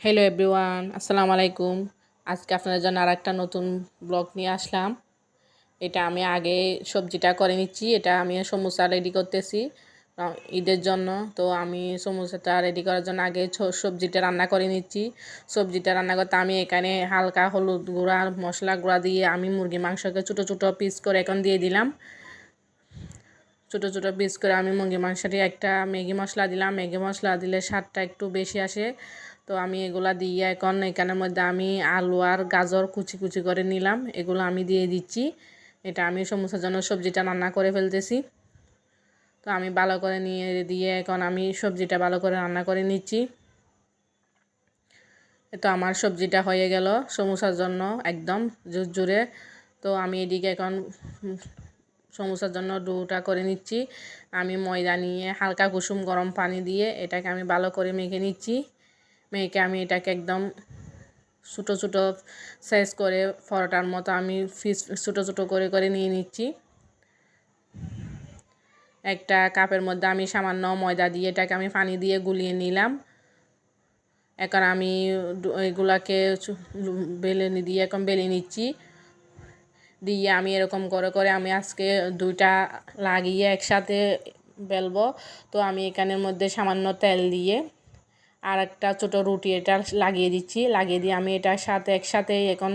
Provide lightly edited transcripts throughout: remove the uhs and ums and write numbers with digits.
Hello everyone, আসসালামু আলাইকুম। আজকে আপনাদের জন্য আরেকটা নতুন ব্লগ নিয়ে আসলাম। এটা আমি আগে সবজিটা করে নিচ্ছি। এটা আমি সমোসা রেডি করতেছি ঈদের জন্য। তো আমি সমোসাটা রেডি করার জন্য আগে সবজিটা রান্না করে নিচ্ছি। সবজিটা রান্না করতে আমি এখানে হালকা হলুদ গুঁড়া মশলা গুঁড়া দিয়ে আমি মুরগির মাংসকে ছোটো ছোটো পিস করে এখন দিয়ে দিলাম। ছোটো ছোটো পিস করে আমি মুরগির মাংসটি একটা ম্যাগি মশলা দিলাম। ম্যাগি মশলা দিলে স্বাদটা একটু বেশি আসে। তো আমি এগুলা দিয়ে এখন এখানের মধ্যে আমি আলু আর গাজর কুচি কুচি করে নিলাম, এগুলো আমি দিয়ে দিচ্ছি। এটা আমি সমোসার জন্য সবজিটা রান্না করে ফেলতেছি। তো আমি ভালো করে নিয়ে দিয়ে এখন আমি সবজিটা ভালো করে রান্না করে নিচ্ছি। তো আমার সবজিটা হয়ে গেল সমোসার জন্য একদম জোরে। তো আমি এদিকে এখন সমোসার জন্য ডোটা করে নিচ্ছি। আমি ময়দা নিয়ে হালকা কুসুম গরম পানি দিয়ে এটাকে আমি ভালো করে মেখে নিচ্ছি। মেখে আমি এটাকে একদম ছোটো ছোটো সাইজ করে পরোটার মতো আমি ছোটো ছোটো করে নিয়ে নিচ্ছি। একটা কাপের মধ্যে আমি সামান্য ময়দা দিয়ে এটাকে আমি পানি দিয়ে গুলিয়ে নিলাম। এখন আমি এগুলাকে বেলে দিয়ে এখন বেলে নিচ্ছি। দিয়ে আমি এরকম করে আমি আজকে দুইটা লাগিয়ে একসাথে বেলবো। তো আমি এখানের মধ্যে সামান্য তেল দিয়ে আর একটা ছোটো রুটি এটা লাগিয়ে দিচ্ছি। লাগিয়ে দিয়ে আমি এটার সাথে একসাথে এখন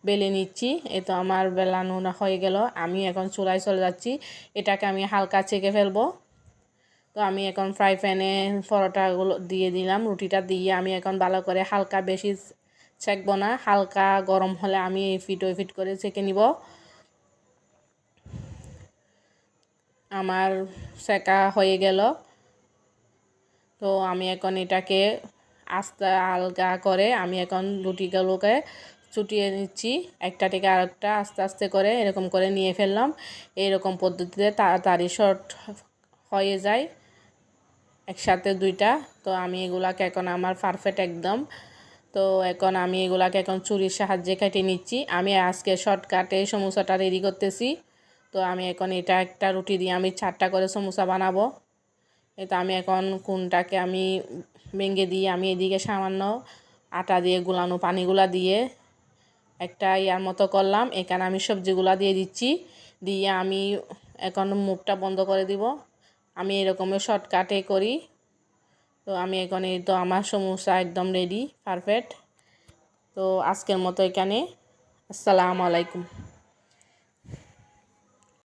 বেলে নিচ্ছি। এ তো আমার বেলানো হয়ে গেল। আমি এখন চুলায় চলে যাচ্ছি। এটাকে আমি হালকা ছেঁকে ফেলবো। তো আমি এখন ফ্রাই প্যানে পরোটাগুলো দিয়ে দিলাম। রুটিটা দিয়ে আমি এখন ভালো করে হালকা বেশি ছেঁকবো না, হালকা গরম হলে আমি এই ফিট ওই ফিট করে ছেঁকে নিব। আমার সেকা হয়ে গেল। তো আমি এখন এটাকে আস্তে আলগা করে আমি এখন রুটিগুলোকে চুটিয়ে নিচ্ছি। একটা থেকে আরেকটা আস্তে আস্তে করে এরকম করে নিয়ে ফেললাম। এইরকম পদ্ধতিতে তাড়াতাড়ি শর্ট হয়ে যায় একসাথে দুইটা। তো আমি এগুলাকে এখন আমার পারফেক্ট একদম। তো এখন আমি এগুলাকে এখন ছুরির সাহায্যে কেটে নিচ্ছি। আমি আজকে শর্টকাটে সমোসাটা রেডি করতেছি। তো আমি এখন এটা একটা রুটি দিয়ে আমি 4টা করে সমোসা বানাবো। এটা আমি এখন কোনটাকে আমি ভেঙে দিয়ে আমি এদিকে সামান্য আটা দিয়ে গুলানো পানিগুলা দিয়ে একটা ইয়ার মতো করলাম। এখানে আমি সবজিগুলা দিয়ে দিচ্ছি। দিয়ে আমি এখন মুখটা বন্ধ করে দিব। আমি এরকমের শর্টকাটে করি। তো আমি এখন এই তো আমার সমোসা একদম রেডি পারফেক্ট। তো আজকের মতো এখানে, আসসালামু আলাইকুম।